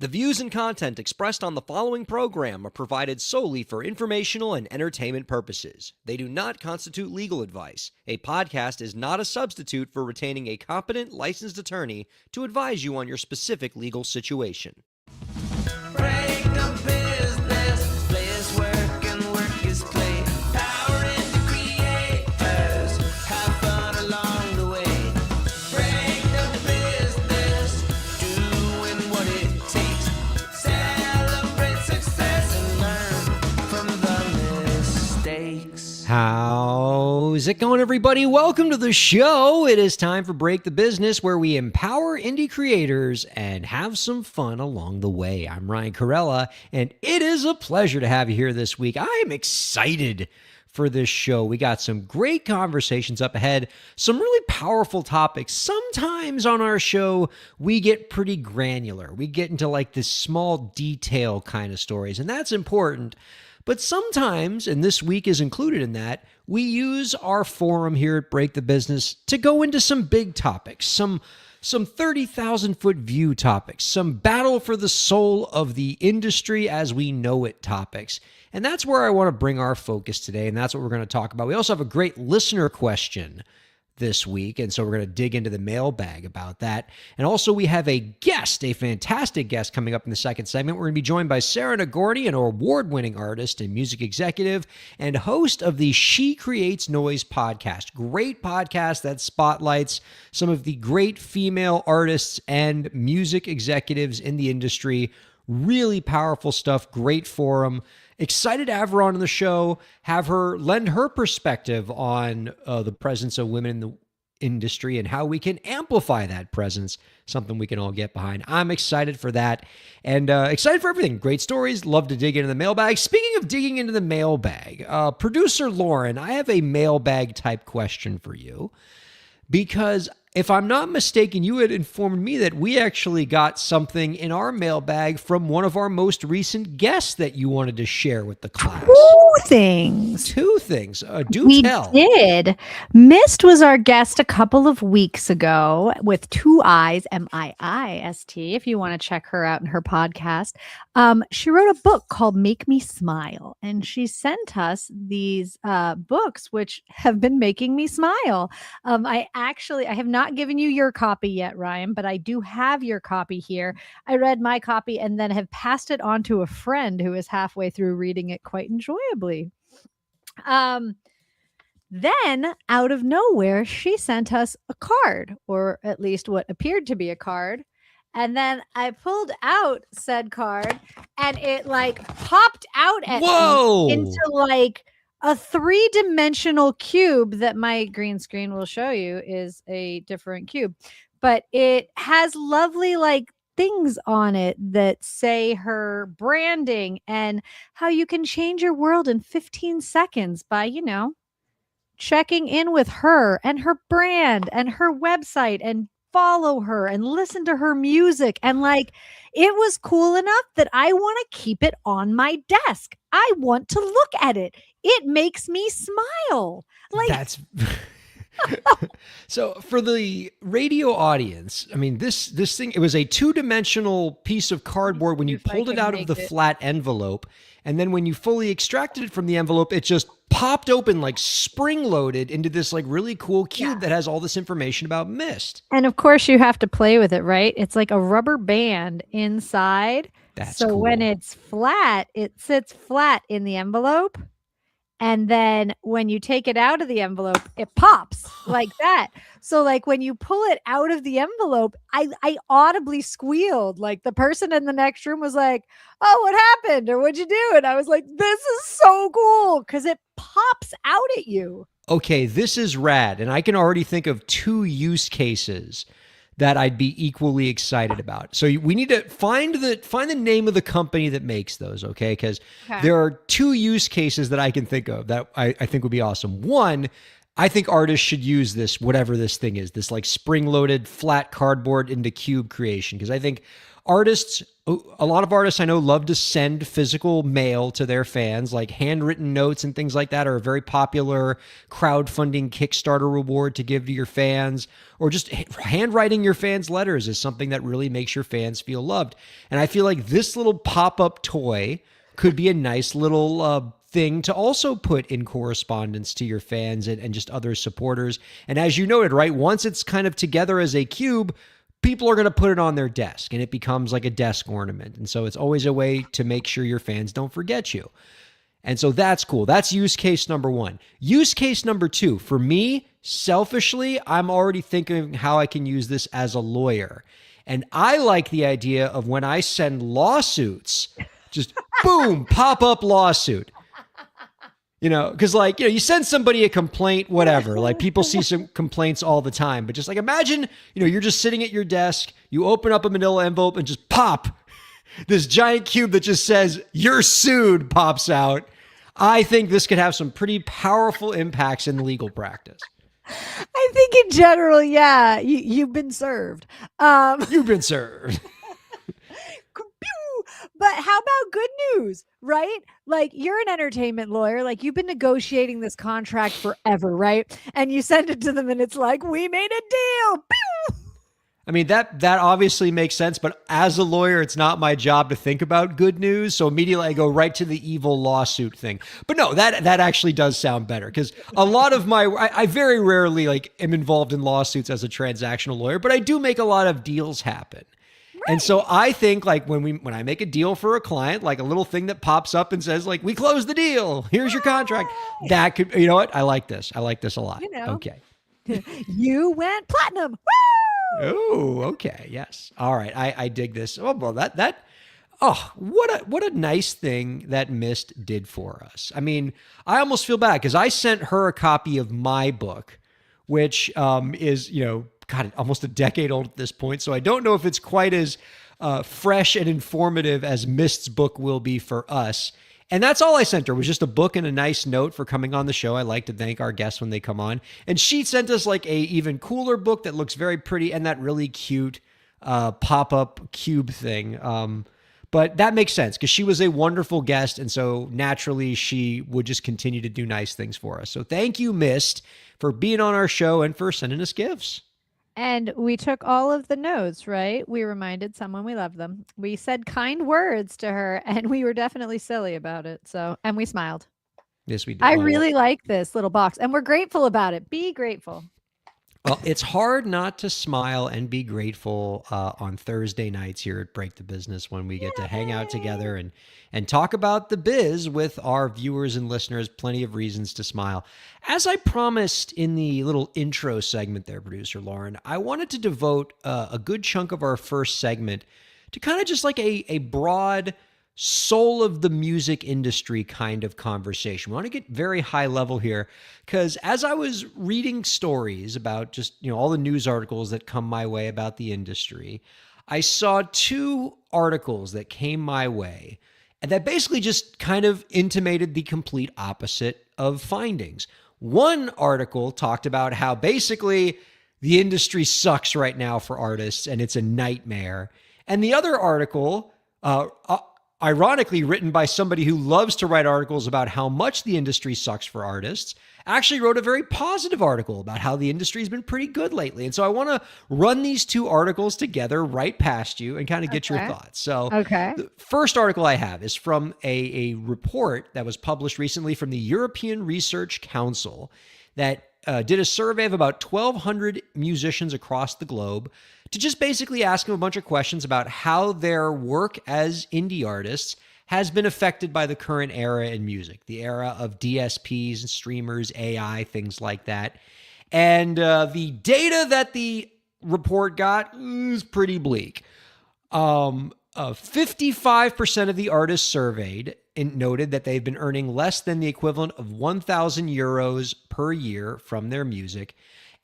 The views and content expressed on the following program are provided solely for informational and entertainment purposes. They do not constitute legal advice. A podcast is not a substitute for retaining a competent, licensed attorney to advise you on your specific legal situation. Break the business, play is work and work is play. Power into creators, have fun along the way. Break the business, doing what it takes. Celebrate success and learn from the mistakes. How's it going, everybody? Welcome to the show. It is time for Break the Business, where we empower indie creators and have some fun along the way. I'm Ryan Kairalla, and it is a pleasure to have you here this week. I am excited for this show. We got some great conversations up ahead, some really powerful topics. Sometimes on our show, we get pretty granular. We get into like this small detail kind of stories, and that's important. But sometimes, and this week is included in that, we use our forum here at Break the Business to go into some big topics, some 30,000-foot view topics, some battle for the soul of the industry as we know it topics. And that's where I want to bring our focus today, and that's what we're going to talk about. We also have a great listener question this week, and so we're going to dig into the mailbag about that. And also we have a guest, a fantastic guest coming up in the second segment. We're going to be joined by Sarah Nagorny, an award-winning artist and music executive and host of the She Creates Noise podcast. Great podcast that spotlights some of the great female artists and music executives in the industry. Really powerful stuff, great forum. Excited to have her on the show, have her lend her perspective on the presence of women in the industry and how we can amplify that presence, something we can all get behind. I'm excited for that and excited for everything. Great stories. Love to dig into the mailbag. Speaking of digging into the mailbag, producer Lauren, I have a mailbag type question for you because if I'm not mistaken, you had informed me that we actually got something in our mailbag from one of our most recent guests that you wanted to share with the class. Two things. Do tell. We did. Mist was our guest a couple of weeks ago with two I's, M-I-I-S-T, if you want to check her out in her podcast. She wrote a book called Make Me Smile, and she sent us these books, which have been making me smile. I have not given you your copy yet, Ryan, but I do have your copy here. I read my copy and then have passed it on to a friend who is halfway through reading it quite enjoyably. Then out of nowhere, she sent us a card, or at least what appeared to be a card. And then I pulled out said card and it like popped out at me into like a 3-dimensional cube that my green screen will show you is a different cube, but it has lovely like things on it that say her branding and how you can change your world in 15 seconds by, checking in with her and her brand and her website and follow her and listen to her music. And like, it was cool enough that I want to keep it on my desk. I want to look at it. It makes me smile. Like that's so for the radio audience, I mean, this thing, it was a 2-dimensional piece of cardboard when you pulled it out of the flat envelope. And then when you fully extracted it from the envelope, it just popped open, like spring-loaded into this like really cool cube that has all this information about Mist. And of course you have to play with it, right? It's like a rubber band inside. That's so cool. When it's flat, it sits flat in the envelope. And then when you take it out of the envelope, it pops like that. So like when you pull it out of the envelope, I audibly squealed. Like the person in the next room was like, "Oh, what happened?" Or "What'd you do?" And I was like, "This is so cool," because it pops out at you. Okay, this is rad. And I can already think of 2 use cases that I'd be equally excited about. So we need to find the name of the company that makes those, okay? Because there are 2 use cases that I can think of that I think would be awesome. One, I think artists should use this, whatever this thing is, this like spring-loaded flat cardboard into cube creation, because I think artists, a lot of artists I know love to send physical mail to their fans, like handwritten notes and things like that are a very popular crowdfunding Kickstarter reward to give to your fans, or just handwriting your fans letters is something that really makes your fans feel loved. And I feel like this little pop-up toy could be a nice little thing to also put in correspondence to your fans and just other supporters. And as you noted, right, once it's kind of together as a cube, people are going to put it on their desk and it becomes like a desk ornament. And so it's always a way to make sure your fans don't forget you. And so that's cool. That's use case number one. Use case number two, for me, selfishly, I'm already thinking how I can use this as a lawyer. And I like the idea of when I send lawsuits, just boom, pop up lawsuit. You know, because like, you know, you send somebody a complaint, whatever, like people see some complaints all the time, but just like imagine, you know, you're just sitting at your desk, you open up a manila envelope and just pop, this giant cube that just says you're sued pops out. I think this could have some pretty powerful impacts in legal practice. I think in general, yeah, you've been served. You've been served. But how about good news, right? Like you're an entertainment lawyer, like you've been negotiating this contract forever, right? And you send it to them and it's like, we made a deal. Pew! I mean, that obviously makes sense, but as a lawyer, it's not my job to think about good news. So immediately I go right to the evil lawsuit thing. But no, that actually does sound better, because a lot of I very rarely like am involved in lawsuits as a transactional lawyer, but I do make a lot of deals happen. And so I think like when I make a deal for a client, like a little thing that pops up and says like, we closed the deal, here's your contract. That could, you know what? I like this. I like this a lot. You know. Okay. You went platinum. Woo! Oh, okay. Yes. All right. I dig this. Oh, well, what a nice thing that Mist did for us. I mean, I almost feel bad because I sent her a copy of my book, which is, you know, God, almost a decade old at this point. So I don't know if it's quite as fresh and informative as Mist's book will be for us. And that's all I sent her, was just a book and a nice note for coming on the show. I like to thank our guests when they come on. And she sent us like a even cooler book that looks very pretty and that really cute pop-up cube thing. But that makes sense because she was a wonderful guest. And so naturally she would just continue to do nice things for us. So thank you, Mist, for being on our show and for sending us gifts. And we took all of the notes, right? We reminded someone we loved them. We said kind words to her, and we were definitely silly about it. So, and we smiled. Yes, we did. I really like this little box, and we're grateful about it. Be grateful. Well, it's hard not to smile and be grateful on Thursday nights here at Break the Business when we get to hang out together and talk about the biz with our viewers and listeners. Plenty of reasons to smile. As I promised in the little intro segment there, producer Lauren, I wanted to devote a good chunk of our first segment to kind of just like a broad soul of the music industry kind of conversation. We want to get very high level here because as I was reading stories about just, you know, all the news articles that come my way about the industry, I saw two articles that came my way and that basically just kind of intimated the complete opposite of findings. One article talked about how basically the industry sucks right now for artists and it's a nightmare. And the other article, ironically written by somebody who loves to write articles about how much the industry sucks for artists, actually wrote a very positive article about how the industry has been pretty good lately. And so I want to run these two articles together right past you and kind of get your thoughts. So the first article I have is from a report that was published recently from the European Research Council that did a survey of about 1,200 musicians across the globe to just basically ask them a bunch of questions about how their work as indie artists has been affected by the current era in music, the era of DSPs and streamers, AI, things like that. And the data that the report got is pretty bleak. 55% of the artists surveyed noted that they've been earning less than the equivalent of 1,000 euros per year from their music.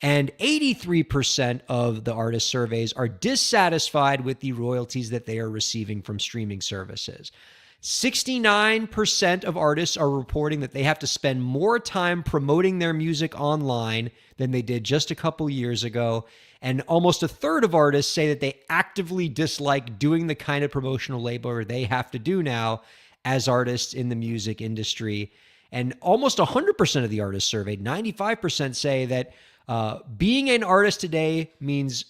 And 83% of the artist surveys are dissatisfied with the royalties that they are receiving from streaming services. 69% of artists are reporting that they have to spend more time promoting their music online than they did just a couple years ago. And almost a third of artists say that they actively dislike doing the kind of promotional labor they have to do now as artists in the music industry. And almost 100% of the artists surveyed, 95%, say that being an artist today means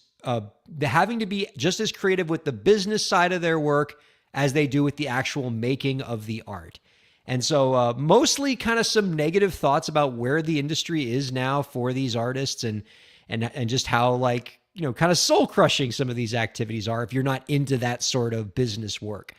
having to be just as creative with the business side of their work as they do with the actual making of the art. And so mostly kind of some negative thoughts about where the industry is now for these artists and just how, like, you know, kind of soul crushing some of these activities are if you're not into that sort of business work.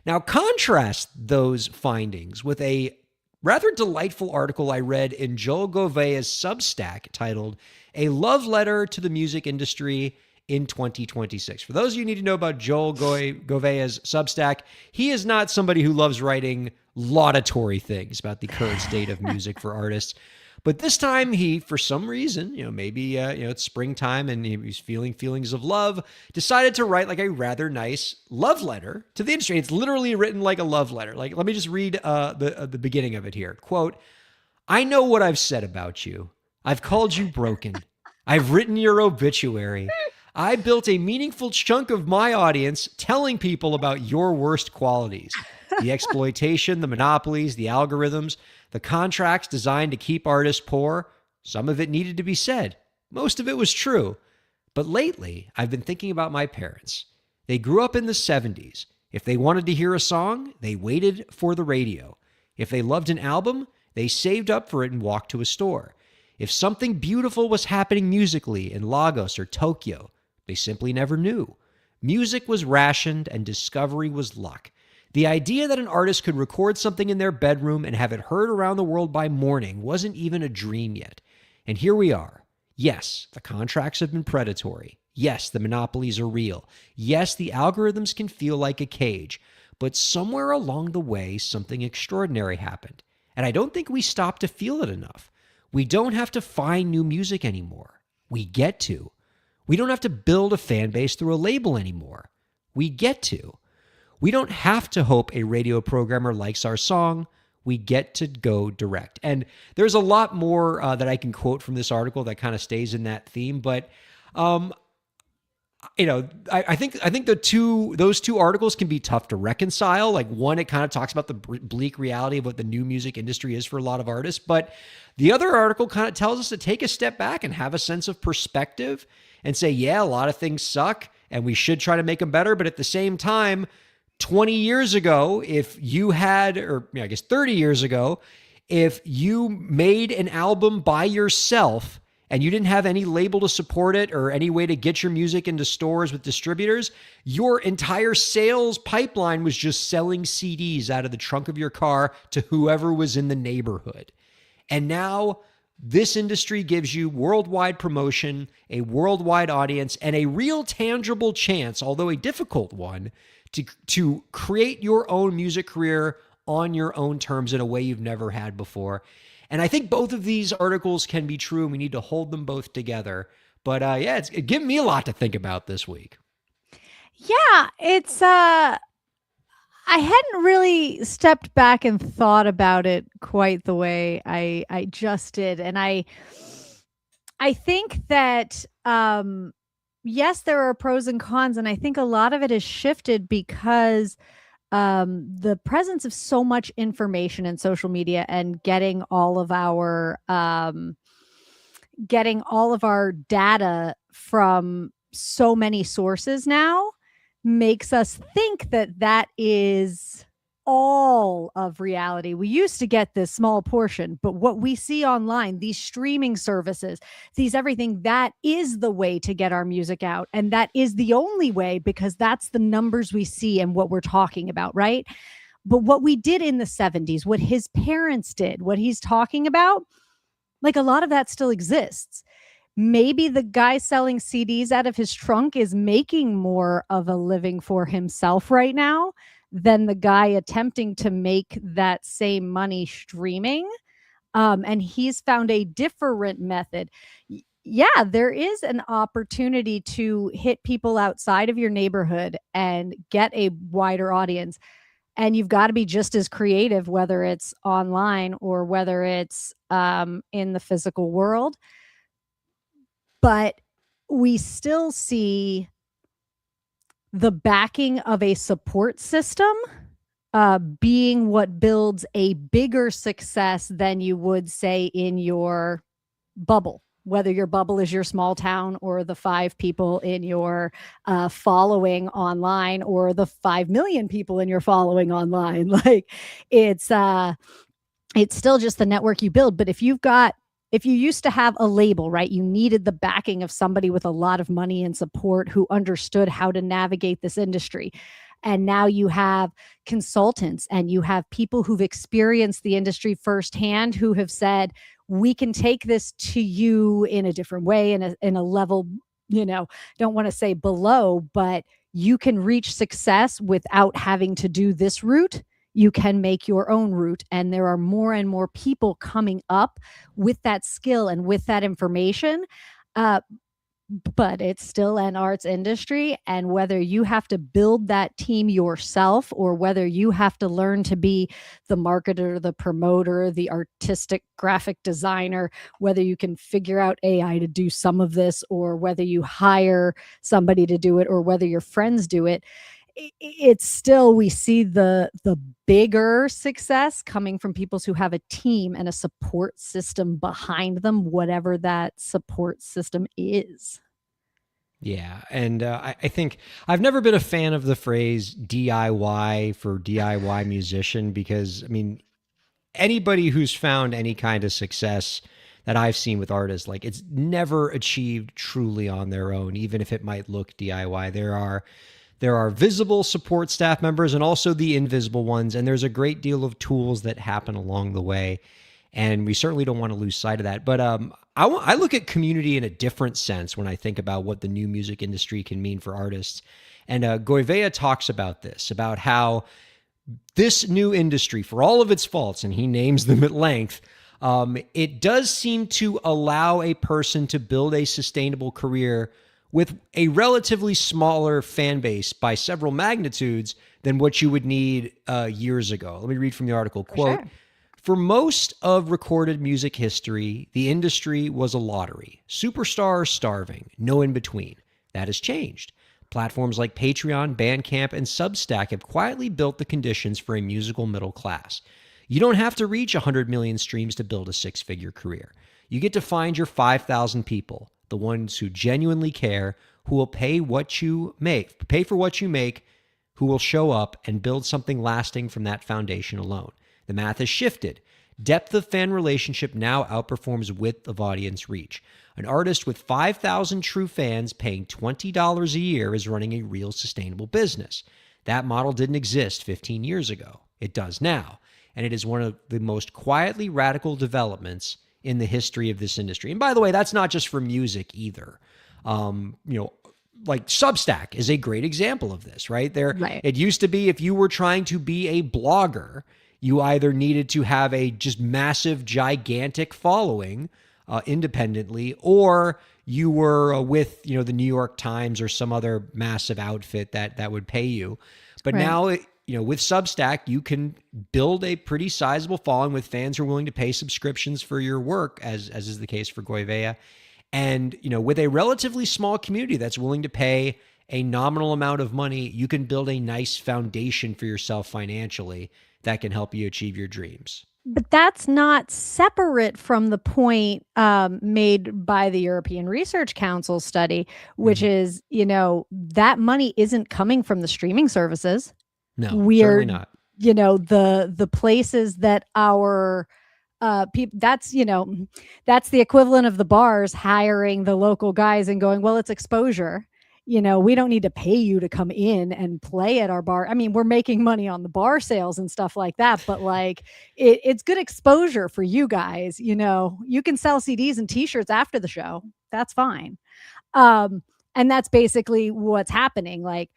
Now, contrast those findings with a rather delightful article I read in Joel Govea's Substack titled "A Love Letter to the Music Industry in 2026. For those of you who need to know about Joel Govea's Substack, he is not somebody who loves writing laudatory things about the current state of music for artists. But this time he, for some reason, maybe it's springtime and he's feeling feelings of love, decided to write like a rather nice love letter to the industry. It's literally written like a love letter. Like, let me just read the beginning of it here. Quote, "I know what I've said about you. I've called you broken. I've written your obituary. I built a meaningful chunk of my audience telling people about your worst qualities. The exploitation, the monopolies, the algorithms, the contracts designed to keep artists poor. Some of it needed to be said. Most of it was true. But lately, I've been thinking about my parents. They grew up in the 70s. If they wanted to hear a song, they waited for the radio. If they loved an album, they saved up for it and walked to a store. If something beautiful was happening musically in Lagos or Tokyo, they simply never knew. Music was rationed and discovery was luck. The idea that an artist could record something in their bedroom and have it heard around the world by morning wasn't even a dream yet. And here we are. Yes, the contracts have been predatory. Yes, the monopolies are real. Yes, the algorithms can feel like a cage. But somewhere along the way, something extraordinary happened. And I don't think we stopped to feel it enough. We don't have to find new music anymore. We get to. We don't have to build a fan base through a label anymore. We get to. We don't have to hope a radio programmer likes our song. We get to go direct. And there's a lot more that I can quote from this article that kind of stays in that theme. But, I think those two articles can be tough to reconcile. Like, one, it kind of talks about the bleak reality of what the new music industry is for a lot of artists. But the other article kind of tells us to take a step back and have a sense of perspective and say, yeah, a lot of things suck and we should try to make them better. But at the same time, 20 years ago, if you had, or I guess 30 years ago, if you made an album by yourself and you didn't have any label to support it or any way to get your music into stores with distributors, your entire sales pipeline was just selling CDs out of the trunk of your car to whoever was in the neighborhood. And now this industry gives you worldwide promotion, a worldwide audience, and a real tangible chance, although a difficult one, to create your own music career on your own terms in a way you've never had before. And I think both of these articles can be true, and we need to hold them both together. But it's given me a lot to think about this week. Yeah, it's I hadn't really stepped back and thought about it quite the way I just did. And I think that yes, there are pros and cons, and I think a lot of it has shifted because the presence of so much information in social media and getting all of our data from so many sources now makes us think that is all of reality. We used to get this small portion, but what we see online, these streaming services, these everything, that is the way to get our music out. And that is the only way, because that's the numbers we see and what we're talking about, right? But what we did in the 70s, what his parents did, what he's talking about, like, a lot of that still exists. Maybe the guy selling CDs out of his trunk is making more of a living for himself right now than the guy attempting to make that same money streaming. And he's found a different method. Yeah, there is an opportunity to hit people outside of your neighborhood and get a wider audience. and you've got to be just as creative, whether it's online or whether it's in the physical world. But we still see the backing of a support system being what builds a bigger success than you would say in your bubble, whether your bubble is your small town or the 5 people in your following online or the 5 million people in your following online. Like it's still just the network you build. But if you used to have a label, right, you needed the backing of somebody with a lot of money and support who understood how to navigate this industry. And now you have consultants and you have people who've experienced the industry firsthand who have said, we can take this to you in a different way, in a level, don't want to say below, but you can reach success without having to do this route. You can make your own route. And there are more and more people coming up with that skill and with that information. But it's still an arts industry. And whether you have to build that team yourself or whether you have to learn to be the marketer, the promoter, the artistic graphic designer, whether you can figure out AI to do some of this or whether you hire somebody to do it or whether your friends do it, it's still, we see the bigger success coming from people who have a team and a support system behind them, whatever that support system is. Yeah. And I think I've never been a fan of the phrase DIY for DIY musician, because, I mean, anybody who's found any kind of success that I've seen with artists, like, it's never achieved truly on their own, even if it might look DIY. There are visible support staff members and also the invisible ones, and there's a great deal of tools that happen along the way, and we certainly don't want to lose sight of that. But I look at community in a different sense when I think about what the new music industry can mean for artists. And Goivea talks about this, about how this new industry, for all of its faults, and he names them at length, it does seem to allow a person to build a sustainable career with a relatively smaller fan base by several magnitudes than what you would need years ago. Let me read from the article. Quote, sure. For most of recorded music history, the industry was a lottery. Superstars starving, no in between. That has changed. Platforms like Patreon, Bandcamp, and Substack have quietly built the conditions for a musical middle class. You don't have to reach 100 million streams to build a 6-figure career. You get to find your 5,000 people, the ones who genuinely care, who will pay for what you make, who will show up and build something lasting from that foundation alone. The math has shifted. Depth of fan relationship now outperforms width of audience reach. An artist with 5,000 true fans paying $20 a year is running a real sustainable business. That model didn't exist 15 years ago. It does now. And it is one of the most quietly radical developments in the history of this industry. And by the way, that's not just for music either. Like Substack is a great example of this, right? Right. It used to be, if you were trying to be a blogger, you either needed to have a just massive, gigantic following independently, or you were with, the New York Times or some other massive outfit that would pay you. But Right. now, with Substack, you can build a pretty sizable following with fans who are willing to pay subscriptions for your work, as is the case for Goivea. And, with a relatively small community that's willing to pay a nominal amount of money, you can build a nice foundation for yourself financially that can help you achieve your dreams. But that's not separate from the point made by the European Research Council study, which is, that money isn't coming from the streaming services. No, We're, certainly not. the places that our people, that's the equivalent of the bars hiring the local guys and going, well, it's exposure. We don't need to pay you to come in and play at our bar. I mean, we're making money on the bar sales and stuff like that, but like it's good exposure for you guys. You can sell CDs and t-shirts after the show. That's fine. And that's basically what's happening. Like,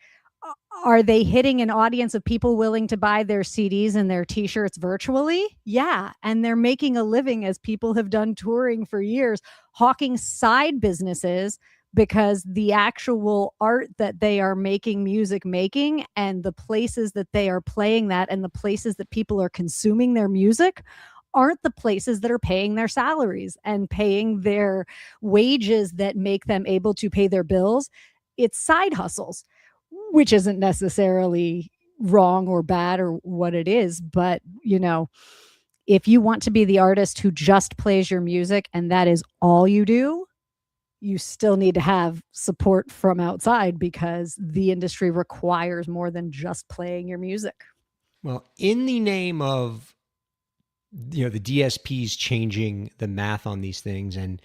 are they hitting an audience of people willing to buy their CDs and their t-shirts virtually? Yeah. And they're making a living, as people have done touring for years, hawking side businesses, because the actual art that they are making music making and the places that they are playing that and the places that people are consuming their music aren't the places that are paying their salaries and paying their wages that make them able to pay their bills. It's side hustles, which isn't necessarily wrong or bad or what it is. But, if you want to be the artist who just plays your music and that is all you do, you still need to have support from outside because the industry requires more than just playing your music. Well, in the name of the DSPs changing the math on these things and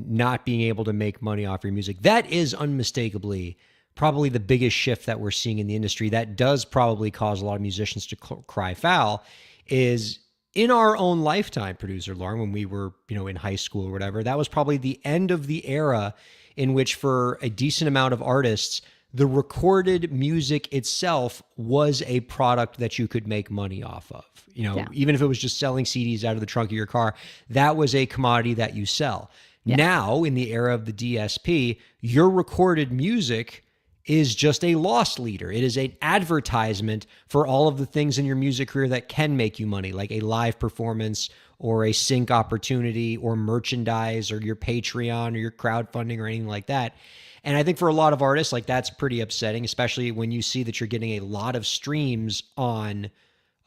not being able to make money off your music, that is unmistakably probably the biggest shift that we're seeing in the industry. That does probably cause a lot of musicians to cry foul. Is in our own lifetime, producer Lauren, when we were in high school or whatever, that was probably the end of the era in which, for a decent amount of artists, the recorded music itself was a product that you could make money off of. Even if it was just selling CDs out of the trunk of your car, that was a commodity that you sell. Yeah. Now, in the era of the DSP, your recorded music is just a loss leader. It is an advertisement for all of the things in your music career that can make you money, like a live performance or a sync opportunity or merchandise or your Patreon or your crowdfunding or anything like that. And I think for a lot of artists, like, that's pretty upsetting, especially when you see that you're getting a lot of streams on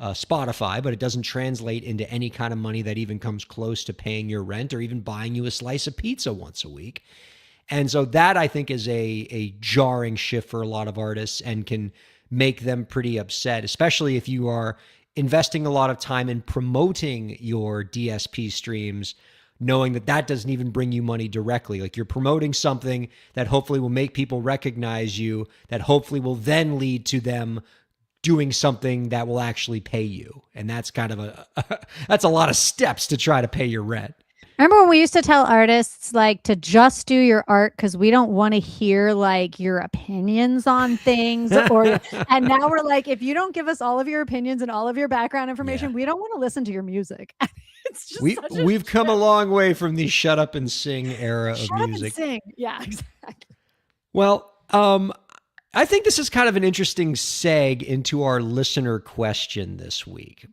Spotify, but it doesn't translate into any kind of money that even comes close to paying your rent or even buying you a slice of pizza once a week. And so that, I think, is a jarring shift for a lot of artists and can make them pretty upset, especially if you are investing a lot of time in promoting your DSP streams, knowing that that doesn't even bring you money directly. Like, you're promoting something that hopefully will make people recognize you, that hopefully will then lead to them doing something that will actually pay you. And that's kind of that's a lot of steps to try to pay your rent. Remember when we used to tell artists to just do your art because we don't want to hear your opinions on things, and now we're like, if you don't give us all of your opinions and all of your background information, we don't want to listen to your music. It's just we've come a long way from the shut up and sing era of music. Shut up and sing. Yeah, exactly. Well, I think this is kind of an interesting seg into our listener question this week.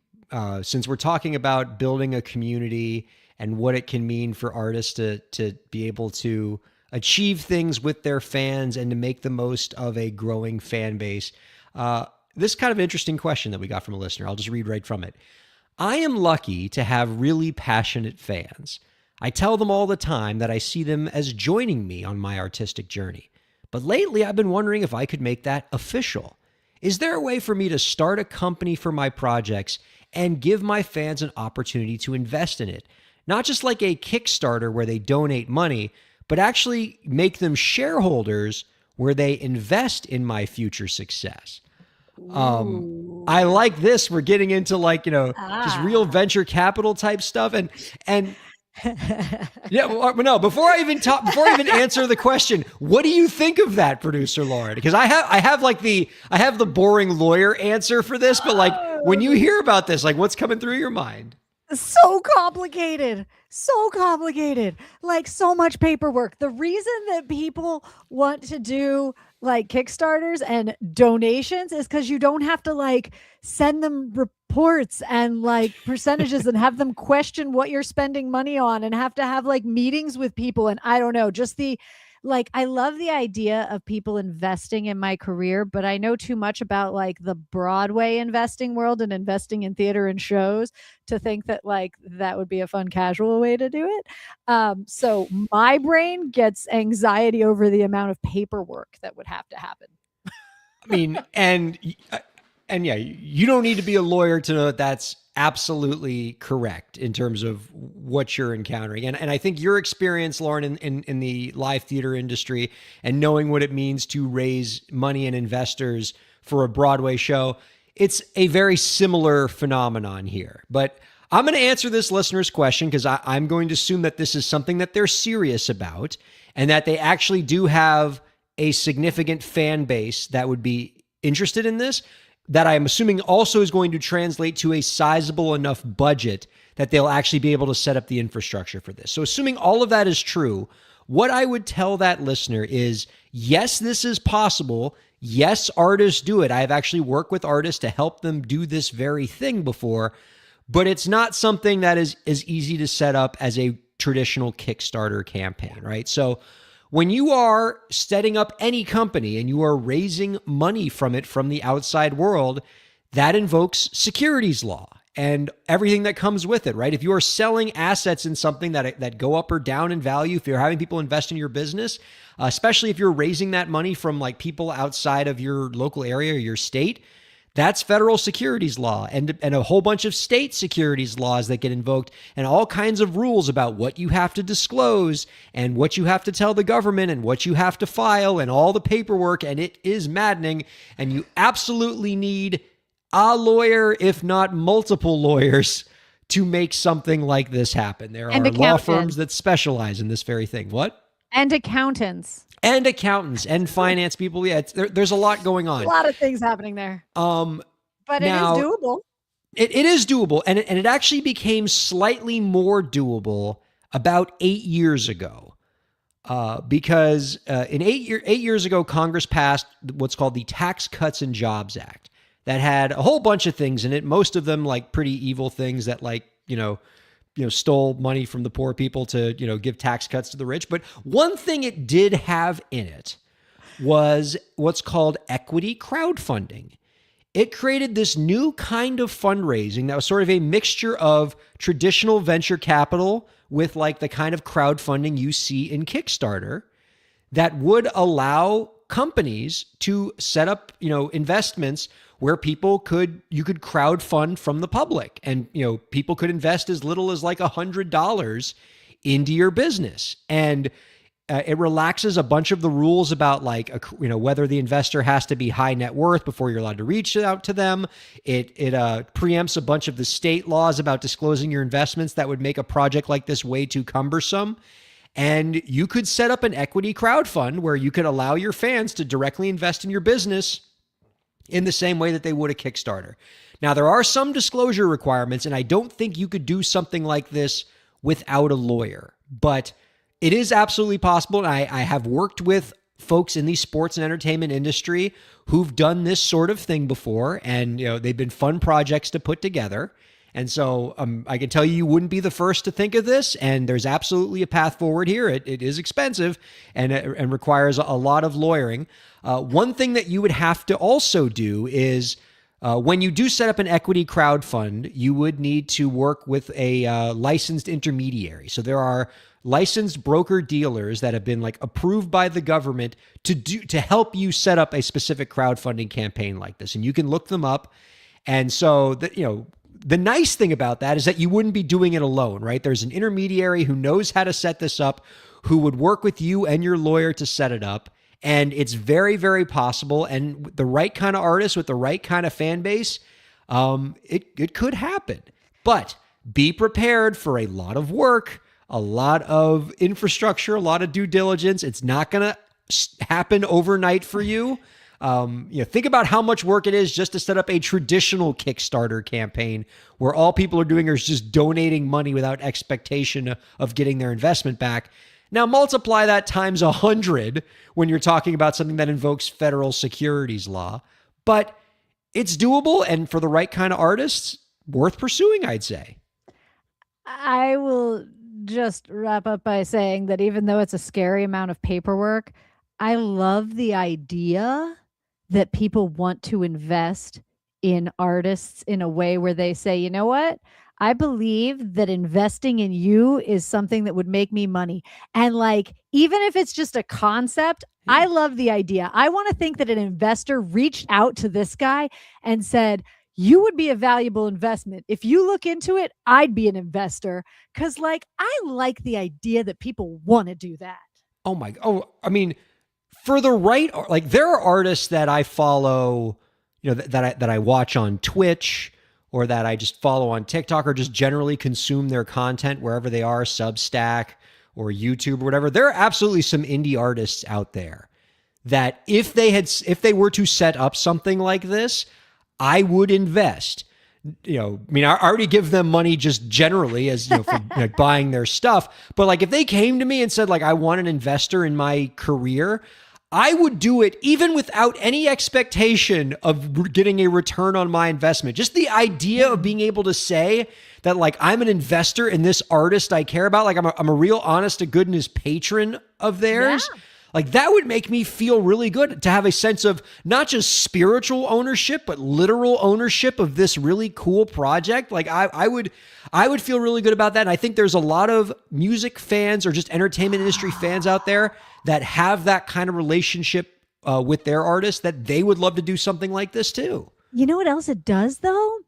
Since we're talking about building a community and what it can mean for artists to be able to achieve things with their fans and to make the most of a growing fan base. This is kind of an interesting question that we got from a listener. I'll just read right from it. I am lucky to have really passionate fans. I tell them all the time that I see them as joining me on my artistic journey. But lately, I've been wondering if I could make that official. Is there a way for me to start a company for my projects and give my fans an opportunity to invest in it? Not just like a Kickstarter where they donate money, but actually make them shareholders where they invest in my future success. I like this. We're getting into just real venture capital type stuff. And yeah, well, no, before I even answer the question, what do you think of that, producer Lauren? Because I have the boring lawyer answer for this, but when you hear about this, what's coming through your mind? So complicated, so much paperwork. The reason that people want to do Kickstarters and donations is because you don't have to send them reports and percentages and have them question what you're spending money on and have to have meetings with people. And I don't know, just I love the idea of people investing in my career, but I know too much about the Broadway investing world and investing in theater and shows to think that that would be a fun casual way to do it. So my brain gets anxiety over the amount of paperwork that would have to happen. I mean, and yeah, you don't need to be a lawyer to know that that's absolutely correct in terms of what you're encountering. And I think your experience, Lauren, in the live theater industry and knowing what it means to raise money and investors for a Broadway show, it's a very similar phenomenon here. But I'm going to answer this listener's question because I'm going to assume that this is something that they're serious about and that they actually do have a significant fan base that would be interested in this, that I'm assuming also is going to translate to a sizable enough budget that they'll actually be able to set up the infrastructure for this. So assuming all of that is true, what I would tell that listener is, yes, this is possible. Yes, artists do it. I've actually worked with artists to help them do this very thing before, but it's not something that is as easy to set up as a traditional Kickstarter campaign, right? So when you are setting up any company and you are raising money from it from the outside world, that invokes securities law and everything that comes with it, right? If you are selling assets in something that go up or down in value, if you're having people invest in your business, especially if you're raising that money from like people outside of your local area or your state, that's federal securities law and a whole bunch of state securities laws that get invoked and all kinds of rules about what you have to disclose and what you have to tell the government and what you have to file and all the paperwork. And it is maddening. And you absolutely need a lawyer, if not multiple lawyers, to make something like this happen. There are law firms that specialize in this very thing. What? And accountants. And accountants and finance people. Yeah, there's a lot going on. A lot of things happening there. But now, it is doable. It is doable. And it actually became slightly more doable about 8 years ago. Because 8 years ago, Congress passed what's called the Tax Cuts and Jobs Act that had a whole bunch of things in it. Most of them like pretty evil things that stole money from the poor people to, give tax cuts to the rich. But one thing it did have in it was what's called equity crowdfunding. It created this new kind of fundraising that was sort of a mixture of traditional venture capital with like the kind of crowdfunding you see in Kickstarter that would allow companies to set up, investments where you could crowdfund from the public, and people could invest as little as like $100 into your business, and it relaxes a bunch of the rules about like whether the investor has to be high net worth before you're allowed to reach out to them. It preempts a bunch of the state laws about disclosing your investments that would make a project like this way too cumbersome. And you could set up an equity crowdfund where you could allow your fans to directly invest in your business in the same way that they would a Kickstarter. Now, there are some disclosure requirements, and I don't think you could do something like this without a lawyer, but it is absolutely possible. And I have worked with folks in the sports and entertainment industry who've done this sort of thing before, and they've been fun projects to put together. And so I can tell you wouldn't be the first to think of this, and there's absolutely a path forward here. It is expensive and requires a lot of lawyering. One thing that you would have to also do is when you do set up an equity crowdfund, you would need to work with a licensed intermediary. So there are licensed broker dealers that have been like approved by the government to help you set up a specific crowdfunding campaign like this, and you can look them up. And so that the nice thing about that is that you wouldn't be doing it alone, right? There's an intermediary who knows how to set this up, who would work with you and your lawyer to set it up. And it's very, very possible. And with the right kind of artist with the right kind of fan base, it could happen. But be prepared for a lot of work, a lot of infrastructure, a lot of due diligence. It's not going to happen overnight for you. Think about how much work it is just to set up a traditional Kickstarter campaign where all people are doing is just donating money without expectation of getting their investment back. Now multiply that times 100 when you're talking about something that invokes federal securities law, but it's doable. And for the right kind of artists, worth pursuing, I'd say. I will just wrap up by saying that even though it's a scary amount of paperwork, I love the idea that people want to invest in artists in a way where they say, you know what? I believe that investing in you is something that would make me money. And like, even if it's just a concept, I love the idea. I want to think that an investor reached out to this guy and said, you would be a valuable investment. If you look into it, I'd be an investor. Cause like, I like the idea that people want to do that. I mean, for the right, like there are artists that I follow, that I watch on Twitch or that I just follow on TikTok or just generally consume their content wherever they are, Substack or YouTube or whatever. There are absolutely some indie artists out there that if they were to set up something like this, I would invest. I mean, I already give them money just generally as, for like buying their stuff. But like, if they came to me and said like, I want an investor in my career, I would do it even without any expectation of getting a return on my investment. Just the idea of being able to say that like, I'm an investor in this artist I care about. Like I'm a real honest to goodness patron of theirs. Yeah. Like that would make me feel really good to have a sense of not just spiritual ownership, but literal ownership of this really cool project. Like I would feel really good about that. And I think there's a lot of music fans or just entertainment industry fans out there that have that kind of relationship with their artists that they would love to do something like this too. You know what else it does though?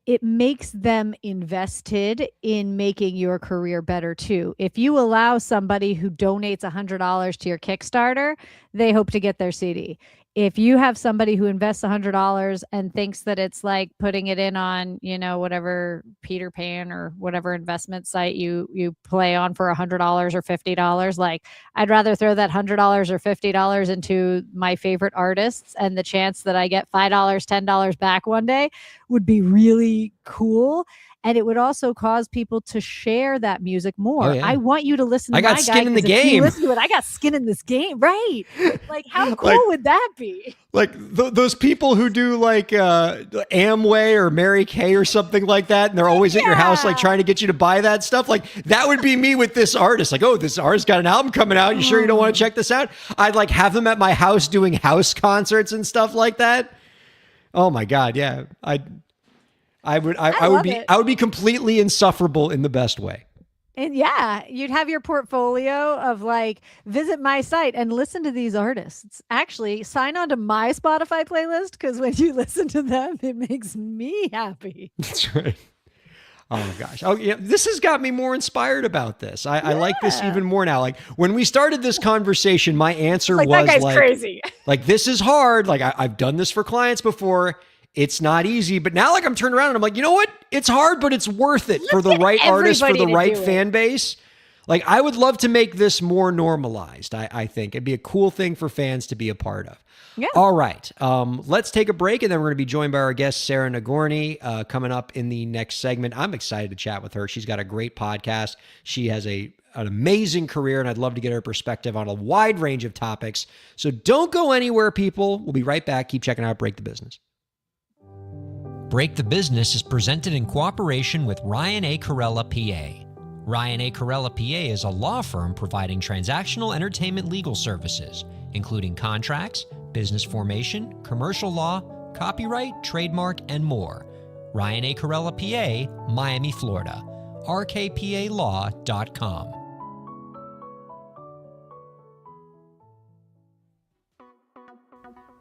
It makes them invested in making your career better too. If you allow somebody who donates $100 to your Kickstarter, they hope to get their CD. If you have somebody who invests $100 and thinks that it's like putting it in on, whatever Peter Pan or whatever investment site you play on for $100 or $50, like I'd rather throw that $100 or $50 into my favorite artists, and the chance that I get $5, $10 back one day would be really cool. And it would also cause people to share that music more. Oh, yeah. I want you to listen to I got my skin guy, in the 'cause if you game. listen to it, I got skin in this game. Right. Like, how cool Like- would that be? Like those people who do like Amway or Mary Kay or something like that, and they're always at your house like trying to get you to buy that stuff. Like that would be me with this artist. Like, oh, this artist got an album coming out. You sure you don't want to check this out? I'd like have them at my house doing house concerts and stuff like that. Oh my God, yeah. I would be completely insufferable in the best way. And yeah, you'd have your portfolio of like, visit my site and listen to these artists. Actually, sign on to my Spotify playlist, because when you listen to them, it makes me happy. That's right. Oh my gosh. Oh yeah. This has got me more inspired about this. I like this even more now. Like when we started this conversation, my answer was that guy's like, crazy. Like this is hard. Like I've done this for clients before. It's not easy, but now like I'm turned around and I'm like, you know what? It's hard, but it's worth it for the right artist, for the everybody to right do it. fan base. Like I would love to make this more normalized. I think it'd be a cool thing for fans to be a part of. Yeah. All right. Let's take a break, and then we're going to be joined by our guest, Sarah Nagorny, coming up in the next segment. I'm excited to chat with her. She's got a great podcast. She has an amazing career, and I'd love to get her perspective on a wide range of topics. So don't go anywhere, people. We'll be right back. Keep checking out Break the Business. Break the Business is presented in cooperation with Ryan A. Kairalla, PA. Ryan A. Kairalla, PA is a law firm providing transactional entertainment legal services, including contracts, business formation, commercial law, copyright, trademark, and more. Ryan A. Kairalla, PA, Miami, Florida. rkpalaw.com.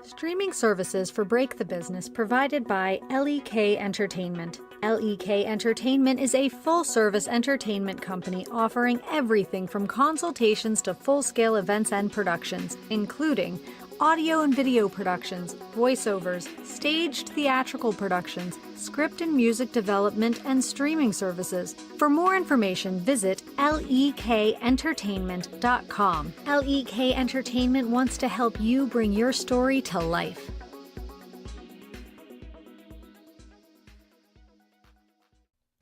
Streaming services for Break the Business provided by LEK Entertainment. LEK Entertainment is a full-service entertainment company offering everything from consultations to full-scale events and productions, including audio and video productions, voiceovers, staged theatrical productions, script and music development, and streaming services. For more information, visit lekentertainment.com. LEK Entertainment wants to help you bring your story to life.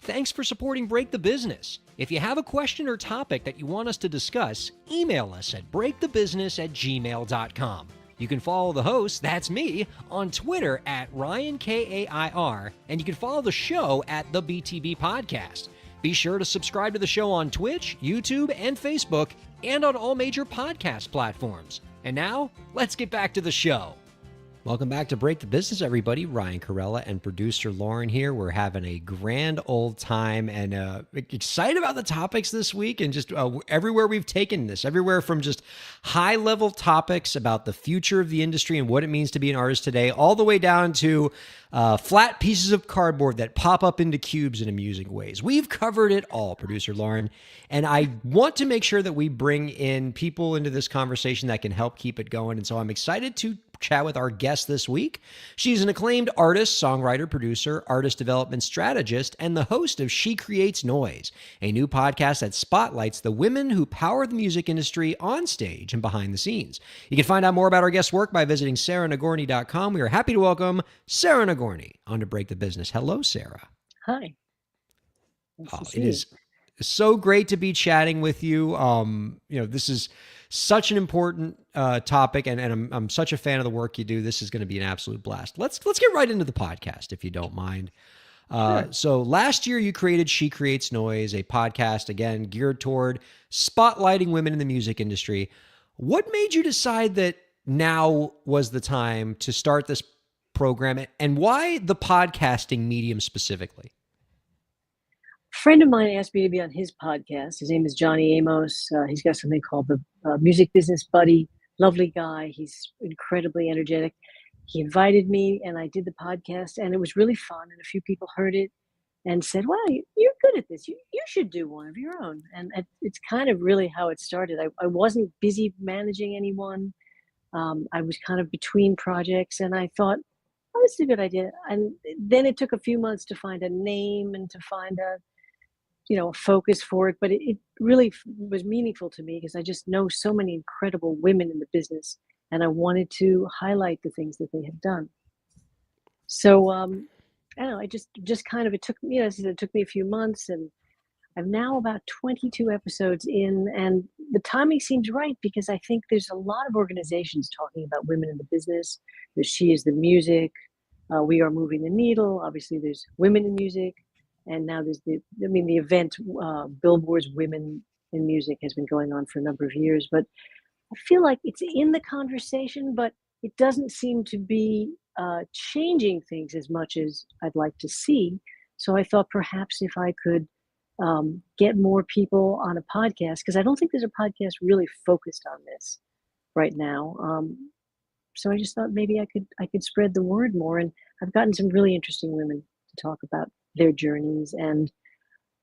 Thanks for supporting Break the Business. If you have a question or topic that you want us to discuss, email us at breakthebusiness@gmail.com. You can follow the host, that's me, on Twitter at Ryan Kair, and you can follow the show at the BTB Podcast. Be sure to subscribe to the show on Twitch, YouTube, and Facebook, and on all major podcast platforms. And now, let's get back to the show. Welcome back to Break the Business, everybody. Ryan Kairalla and producer Lauren here. We're having a grand old time and excited about the topics this week and just everywhere we've taken this, everywhere from just high-level topics about the future of the industry and what it means to be an artist today, all the way down to flat pieces of cardboard that pop up into cubes in amusing ways. We've covered it all, producer Lauren, and I want to make sure that we bring in people into this conversation that can help keep it going. And so I'm excited to chat with our guest this week. She's an acclaimed artist, songwriter, producer, artist development strategist, and the host of She Creates Noise, a new podcast that spotlights the women who power the music industry on stage and behind the scenes. You can find out more about our guest's work by visiting sarahnagorny.com. We are happy to welcome Sarah Nagorny on To Break the Business. Hello, Sarah. Hi. Nice to see It you. is so great to be chatting with you. This is such an important topic, and I'm such a fan of the work you do. This is going to be an absolute blast. Let's get right into the podcast, if you don't mind. Sure. So last year you created She Creates Noise, a podcast, again, geared toward spotlighting women in the music industry. What made you decide that now was the time to start this program, and why the podcasting medium specifically? A friend of mine asked me to be on his podcast. His name is Johnny Amos. He's got something called the Music Business Buddy. Lovely guy. He's incredibly energetic. He invited me, and I did the podcast, and it was really fun. And a few people heard it and said, "Wow, you're good at this. You should do one of your own." And it's kind of really how it started. I wasn't busy managing anyone. I was kind of between projects, and I thought, "Oh, this is a good idea." And then it took a few months to find a name and to find a focus for it. But it really was meaningful to me because I just know so many incredible women in the business, and I wanted to highlight the things that they have done. So I don't know. I just kind of, it took me, as I said, it took me a few months, and I'm now about 22 episodes in, and the timing seems right because I think there's a lot of organizations talking about women in the business. There's She Is the Music. We Are Moving the Needle. Obviously, there's Women in Music. And now there's the event, Billboard's Women in Music has been going on for a number of years. But I feel like it's in the conversation, but it doesn't seem to be changing things as much as I'd like to see. So I thought perhaps if I could get more people on a podcast, because I don't think there's a podcast really focused on this right now. So I just thought maybe I could spread the word more. And I've gotten some really interesting women to talk about their journeys and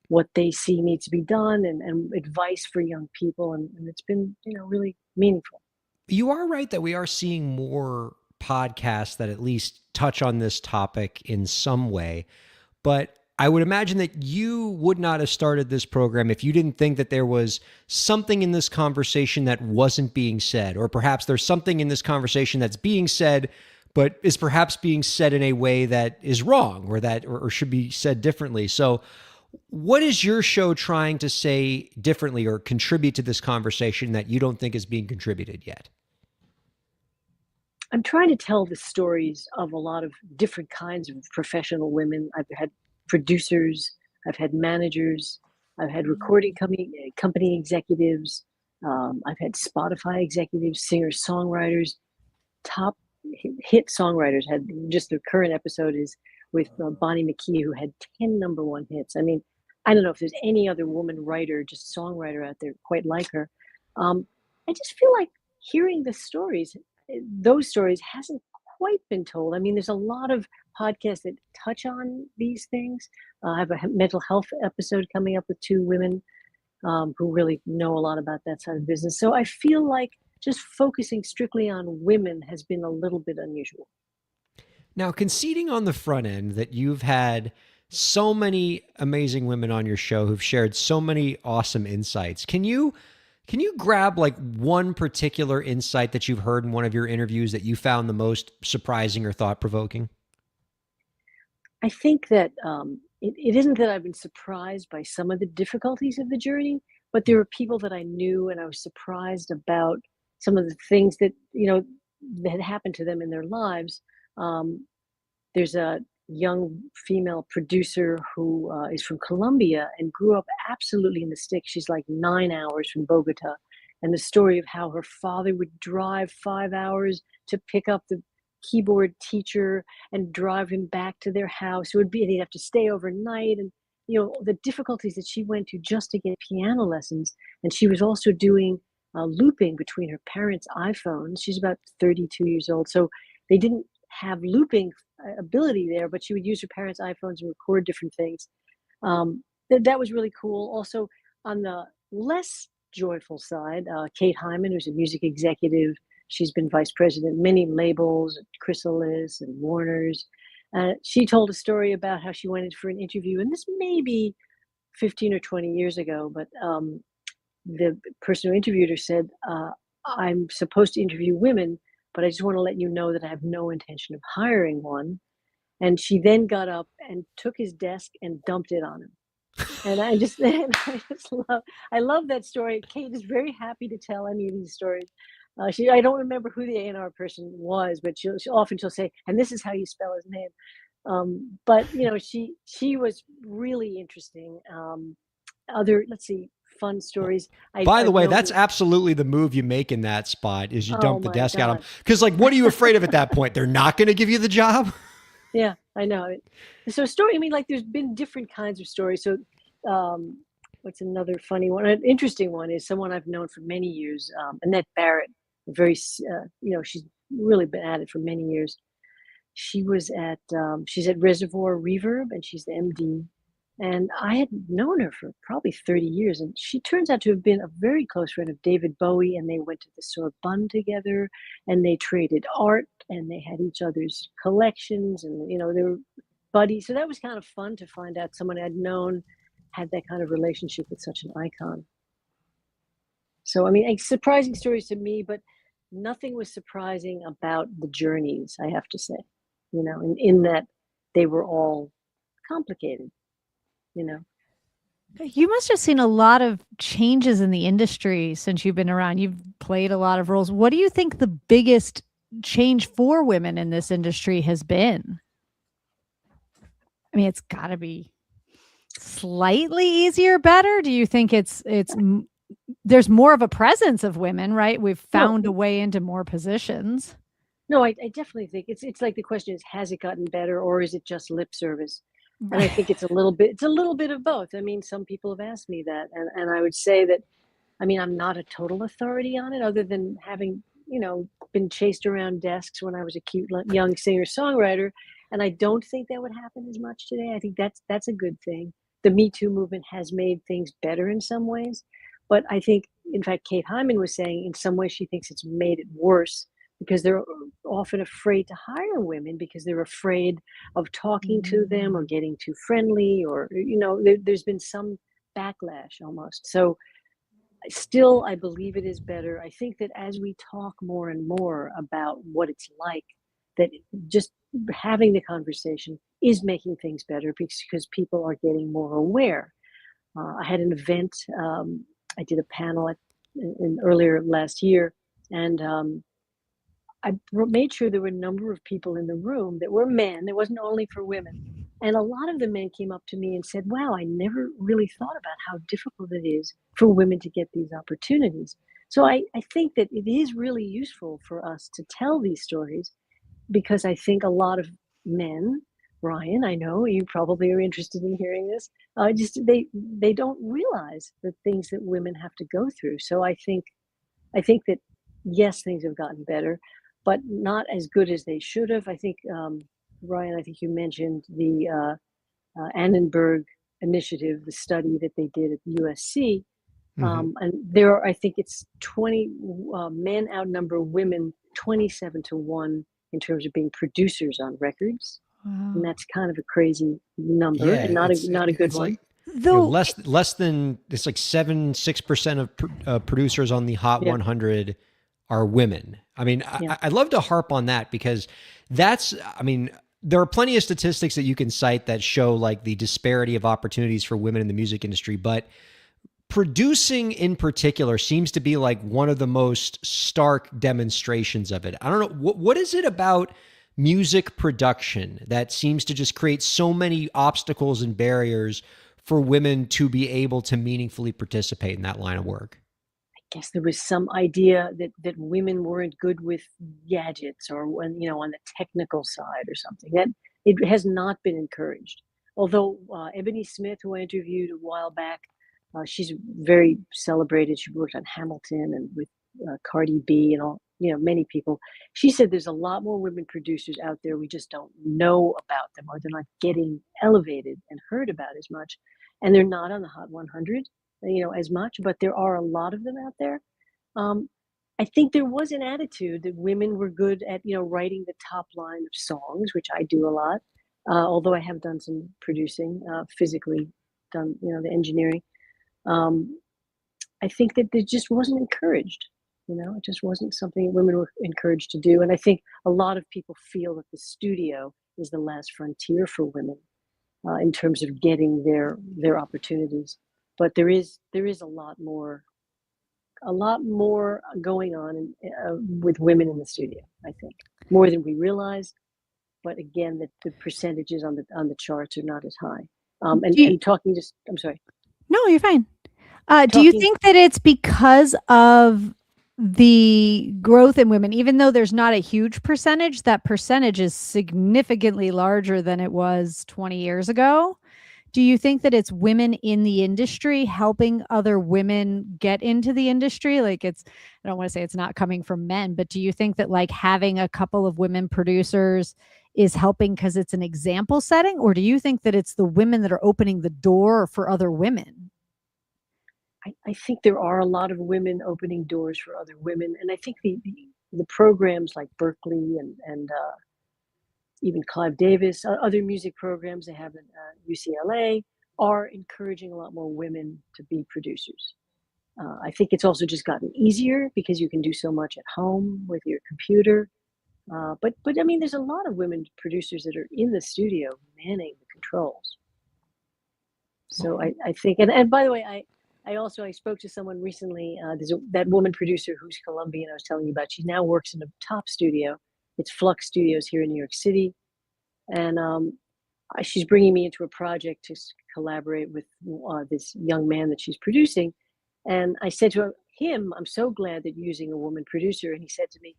what they see needs to be done, and advice for young people. And it's been, really meaningful. You are right that we are seeing more podcasts that at least touch on this topic in some way. But I would imagine that you would not have started this program if you didn't think that there was something in this conversation that wasn't being said, or perhaps there's something in this conversation that's being said, but is perhaps being said in a way that is wrong, or should be said differently. So what is your show trying to say differently or contribute to this conversation that you don't think is being contributed yet? I'm trying to tell the stories of a lot of different kinds of professional women. I've had producers, I've had managers, I've had recording company executives, I've had Spotify executives, singers, songwriters, top hit songwriters. Had just the current episode is with Bonnie McKee, who had 10 number one hits. I mean, I don't know if there's any other woman writer, just songwriter out there quite like her. I just feel like hearing the stories, those stories hasn't quite been told. I mean, there's a lot of podcasts that touch on these things. I have a mental health episode coming up with two women who really know a lot about that side of business. So I feel like just focusing strictly on women has been a little bit unusual. Now, conceding on the front end that you've had so many amazing women on your show who've shared so many awesome insights, can you grab like one particular insight that you've heard in one of your interviews that you found the most surprising or thought-provoking? I think that it isn't that I've been surprised by some of the difficulties of the journey, but there were people that I knew, and I was surprised about some of the things that, that had happened to them in their lives. There's a young female producer who is from Colombia and grew up absolutely in the sticks. She's like 9 hours from Bogota. And the story of how her father would drive 5 hours to pick up the keyboard teacher and drive him back to their house. They'd have to stay overnight, and the difficulties that she went to just to get piano lessons. And she was also doing looping between her parents' iPhones. She's about 32 years old, so they didn't have looping ability there, but she would use her parents' iPhones and record different things. That was really cool. Also, on the less joyful side, Kate Hyman, who's a music executive, She's been vice president of many labels, Chrysalis and Warner's. She told a story about how she went in for an interview, and this may be 15 or 20 years ago, but the person who interviewed her said, I'm supposed to interview women, but I just want to let you know that I have no intention of hiring one. And she then got up and took his desk and dumped it on him. And I love that story. Kate is very happy to tell any of these stories. I don't remember who the A&R person was, but she'll say, and this is how you spell his name. But she was really interesting. Let's see, fun stories. By the I've way, known that's her- absolutely the move you make in that spot is you Oh dump the my desk at them. God. Because like, what are you afraid of at that point? They're not going to give you the job? Yeah, I know. So like there's been different kinds of stories. So what's another funny one? An interesting one is someone I've known for many years, Annette Barrett, she's really been at it for many years. She's at Reservoir Reverb, and she's the MD. And I had known her for probably 30 years, and she turns out to have been a very close friend of David Bowie, and they went to the Sorbonne together, and they traded art, and they had each other's collections, and they were buddies. So that was kind of fun to find out someone I'd known had that kind of relationship with such an icon. So I mean, surprising stories to me, but nothing was surprising about the journeys, I have to say. In that they were all complicated. You must have seen a lot of changes in the industry since you've been around. You've played a lot of roles. What do you think the biggest change for women in this industry has been? I mean, it's got to be slightly easier, better. Do you think there's more of a presence of women, right? We've found a way into more positions. No, I definitely think it's like the question is, has it gotten better, or is it just lip service? And I think it's a little bit of both. I mean, some people have asked me that, and I would say that, I mean, I'm not a total authority on it, other than having, been chased around desks when I was a cute young singer-songwriter, and I don't think that would happen as much today. I think that's a good thing. The Me Too movement has made things better in some ways, but I think, in fact, Kate Hyman was saying in some ways she thinks it's made it worse, because they're often afraid to hire women because they're afraid of talking to them or getting too friendly, or there's been some backlash almost. So still, I believe it is better. I think that as we talk more and more about what it's like, that just having the conversation is making things better, because people are getting more aware. I had an event, I did a panel earlier last year, and I made sure there were a number of people in the room that were men. It wasn't only for women. And a lot of the men came up to me and said, wow, I never really thought about how difficult it is for women to get these opportunities. So I think that it is really useful for us to tell these stories, because I think a lot of men, Ryan, I know you probably are interested in hearing this, they don't realize the things that women have to go through. So I think that, yes, things have gotten better, but not as good as they should have. I think, Ryan, I think you mentioned the Annenberg initiative, the study that they did at USC. And I think it's 20 men outnumber women 27-1 in terms of being producers on records. Wow. And that's kind of a crazy number, and not a good one. Like, less than, it's like 6% of producers on the Hot 100 are women. I mean, I'd love to harp on that, because there are plenty of statistics that you can cite that show like the disparity of opportunities for women in the music industry, but producing in particular seems to be like one of the most stark demonstrations of it. I don't know, what is it about music production that seems to just create so many obstacles and barriers for women to be able to meaningfully participate in that line of work? I guess there was some idea that women weren't good with gadgets, or when, on the technical side or something. That it has not been encouraged. Although Ebony Smith, who I interviewed a while back, she's very celebrated. She worked on Hamilton and with Cardi B and all, many people. She said there's a lot more women producers out there. We just don't know about them, or they're not getting elevated and heard about as much. And they're not on the Hot 100, as much, but there are a lot of them out there. I think there was an attitude that women were good at, writing the top line of songs, which I do a lot. Although I have done some producing, physically done, the engineering. Um, I think that it just wasn't encouraged. It just wasn't something women were encouraged to do. And I think a lot of people feel that the studio is the last frontier for women in terms of getting their opportunities. But there is a lot more going on with women in the studio. I think more than we realize. But again, the percentages on the charts are not as high. And talking just, I'm sorry. No, you're fine. Do you think that it's because of the growth in women, even though there's not a huge percentage, that percentage is significantly larger than it was 20 years ago? Do you think that it's women in the industry helping other women get into the industry? Like I don't want to say it's not coming from men, but do you think that like having a couple of women producers is helping because it's an example setting? Or do you think that it's the women that are opening the door for other women? I think there are a lot of women opening doors for other women. And I think the programs like Berkeley and even Clive Davis, other music programs they have in UCLA are encouraging a lot more women to be producers. I think it's also just gotten easier because you can do so much at home with your computer. But I mean, there's a lot of women producers that are in the studio manning the controls. So I think, and by the way, I spoke to someone recently, there's that woman producer who's Colombian I was telling you about. She now works in a top studio. It's Flux Studios here in New York City. And she's bringing me into a project to collaborate with this young man that she's producing. And I said to him, I'm so glad that you're using a woman producer. And he said to me,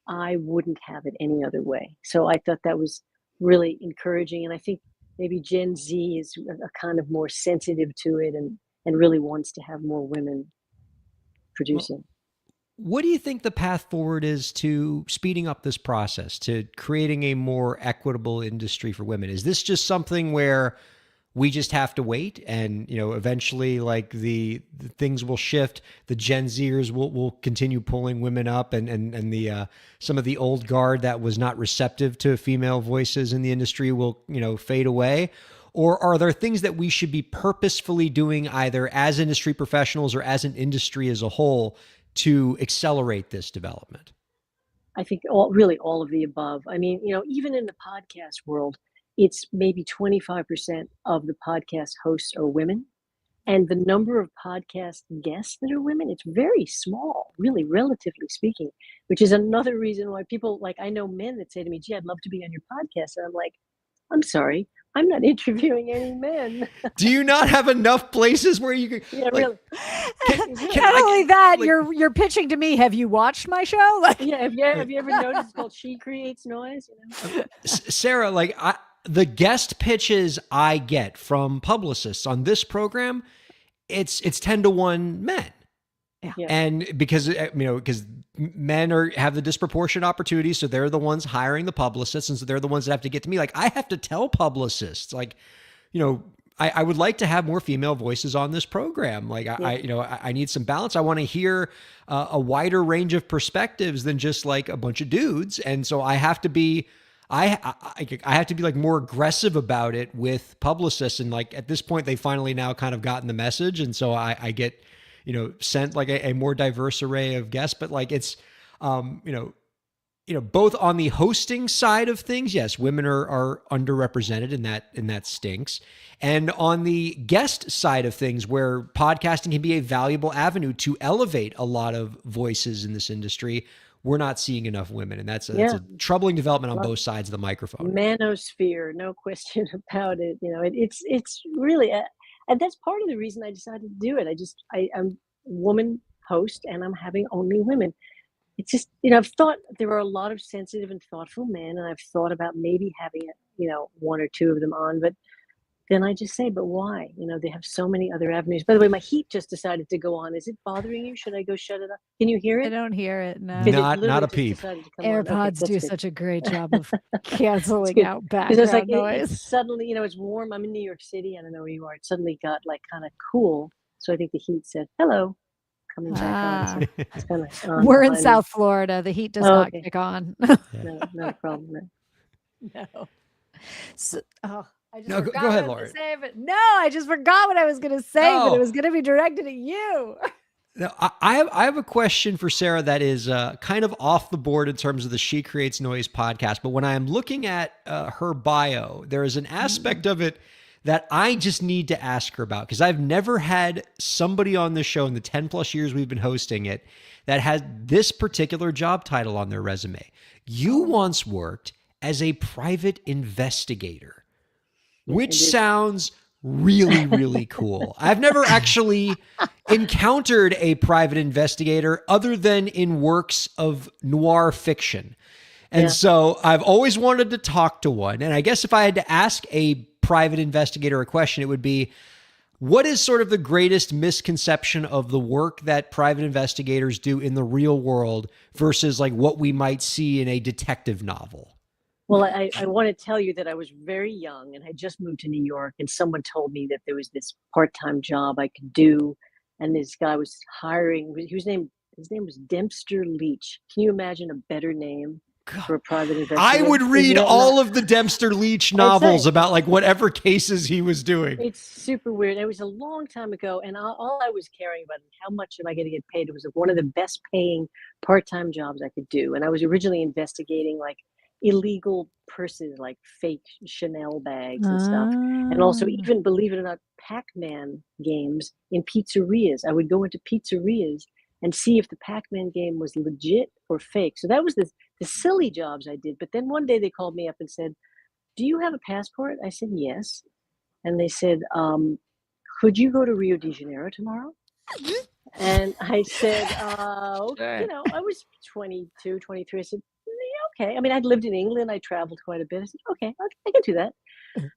I wouldn't have it any other way. So I thought that was really encouraging. And I think maybe Gen Z is a kind of more sensitive to it and really wants to have more women producing. What do you think the path forward is to speeding up this process, to creating a more equitable industry for women? Is this just something where we just have to wait and, eventually like the things will shift, the Gen Zers will continue pulling women up and the some of the old guard that was not receptive to female voices in the industry will, fade away? Or are there things that we should be purposefully doing either as industry professionals or as an industry as a whole to accelerate this development? I think all of the above. I mean, even in the podcast world, it's maybe 25% of the podcast hosts are women. And the number of podcast guests that are women, it's very small, really, relatively speaking, which is another reason why people, like, I know men that say to me, gee, I'd love to be on your podcast. And I'm like, I'm sorry, I'm not interviewing any men. Do you not have enough places where you can? Yeah, really. Not only that, you're pitching to me. Have you watched my show? Yeah, have you ever noticed it's called She Creates Noise? Sarah, the guest pitches I get from publicists on this program, it's 10-1 men. Yeah. And because men have the disproportionate opportunity, so they're the ones hiring the publicists, and so they're the ones that have to get to me. Like, I have to tell publicists, I would like to have more female voices on this program. Like, I need some balance. I want to hear a wider range of perspectives than just like a bunch of dudes, and so I have to be. I have to be like more aggressive about it with publicists, and like at this point, they finally now kind of gotten the message, and so I get sent like a more diverse array of guests. But like it's both on the hosting side of things, yes, women are underrepresented, and that stinks. And on the guest side of things, where podcasting can be a valuable avenue to elevate a lot of voices in this industry, we're not seeing enough women. And that's a troubling development on both sides of the microphone. Manosphere, no question about it. It's really, and that's part of the reason I decided to do it. I'm a woman host and I'm having only women. It's just, I've thought there are a lot of sensitive and thoughtful men, and I've thought about maybe having, one or two of them on, but then I just say, but why? They have so many other avenues. By the way, my heat just decided to go on. Is it bothering you? Should I go shut it up? Can you hear it? I don't hear it. No. Not a peep. AirPods do such a great job of canceling out background noise. It's suddenly, it's warm. I'm in New York City. I don't know where you are. It suddenly got like kind of cool. So I think the heat said, hello, coming back on. So it's kind of We're in South Florida. The heat does not kick on. No, not a problem. No. So, I just No, forgot go ahead, what I was Lauren. gonna say, but no, I just forgot what I was going to say, but Oh. it was going to be directed at you. Now, I have a question for Sarah that is kind of off the board in terms of the She Creates Noise podcast. But when I'm looking at her bio, there is an aspect of it that I just need to ask her about, because I've never had somebody on the show in the 10 plus years we've been hosting it that had this particular job title on their resume. You once worked as a private investigator, which sounds really, really cool. I've never actually encountered a private investigator other than in works of noir fiction. And so I've always wanted to talk to one. And I guess if I had to ask a private investigator a question, it would be, what is sort of the greatest misconception of the work that private investigators do in the real world versus like what we might see in a detective novel? Well, I want to tell you that I was very young and I just moved to New York, and someone told me that there was this part-time job I could do, and this guy was hiring. His name was Dempster Leach. Can you imagine a better name for a private investigator? I would read all of the Dempster Leach novels about like whatever cases he was doing. It's super weird. It was a long time ago, and all I was caring about is how much am I going to get paid. It was one of the best paying part-time jobs I could do, and I was originally investigating like illegal purses, like fake Chanel bags and stuff, and also even, believe it or not, Pac-Man games in pizzerias. I would go into pizzerias and see if the Pac-Man game was legit or fake. So that was the silly jobs I did. But then one day they called me up and said, "Do you have a passport?" I said, "Yes." And they said, "Could you go to Rio de Janeiro tomorrow?" And I said, Sure. I was 22, 23. I said, "Yeah, okay." I mean, I'd lived in England. I traveled quite a bit. I said, "Okay, I can do that."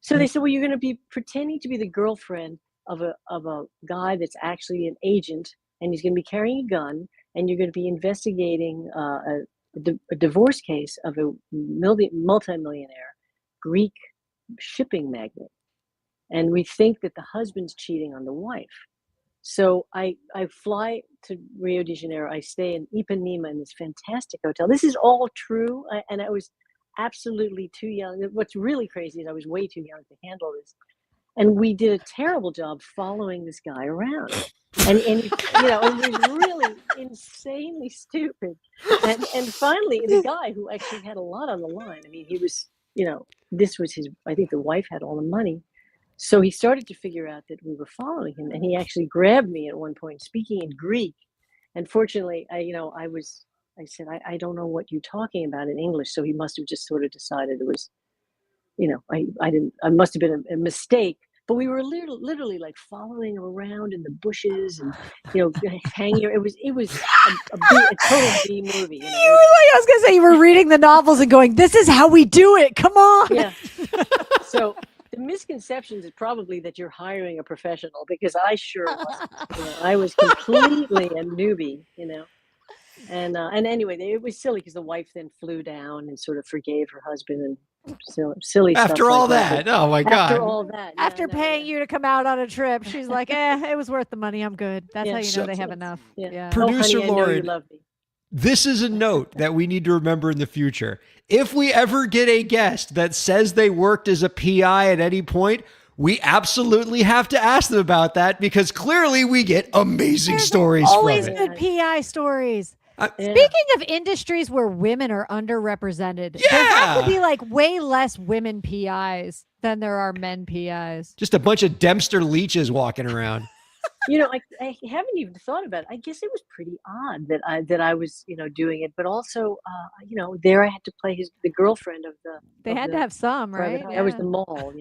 So they said, "Well, you're going to be pretending to be the girlfriend of a guy that's actually an agent, and he's going to be carrying a gun, and you're going to be investigating a divorce case of a multimillionaire Greek shipping magnate. And we think that the husband's cheating on the wife." So I fly to Rio de Janeiro. I stay in Ipanema in this fantastic hotel. This is all true. And I was absolutely too young. What's really crazy is I was way too young to handle this. And we did a terrible job following this guy around. And it was really insanely stupid. And finally, the guy who actually had a lot on the line, I mean, he was, this was I think the wife had all the money. So he started to figure out that we were following him, and he actually grabbed me at one point, speaking in Greek. And fortunately, I said, I don't know what you're talking about in English. So he must have just sort of decided it was, I must have been a mistake. But we were literally like following him around in the bushes and, hanging. It was a total B movie. You were like, I was going to say, you were reading the novels and going, "This is how we do it. Come on." Yeah. So the misconceptions is probably that you're hiring a professional, because I sure wasn't. I was completely a newbie, And anyway, it was silly because the wife then flew down and sort of forgave her husband and silly stuff. After all like that, oh my God. After all that, After paying you to come out on a trip, she's like, it was worth the money. I'm good. That's Yeah. how you know So- they have enough. Yeah. Producer honey, I know Lauren, you love me. this is a note that we need to remember in the future. If we ever get a guest that says they worked as a PI at any point, we absolutely have to ask them about that, because clearly we get amazing stories from Always it. good PI stories. Yeah. Speaking of industries where women are underrepresented, there have Yeah. to be like way less women PIs than there are men PIs. Just a bunch of Dempster Leaches walking around. I haven't even thought about it. I guess it was pretty odd that I was, doing it, but also, there I had to play the girlfriend of the. They of had the to have some, private right? eye. I was Yeah. the mole,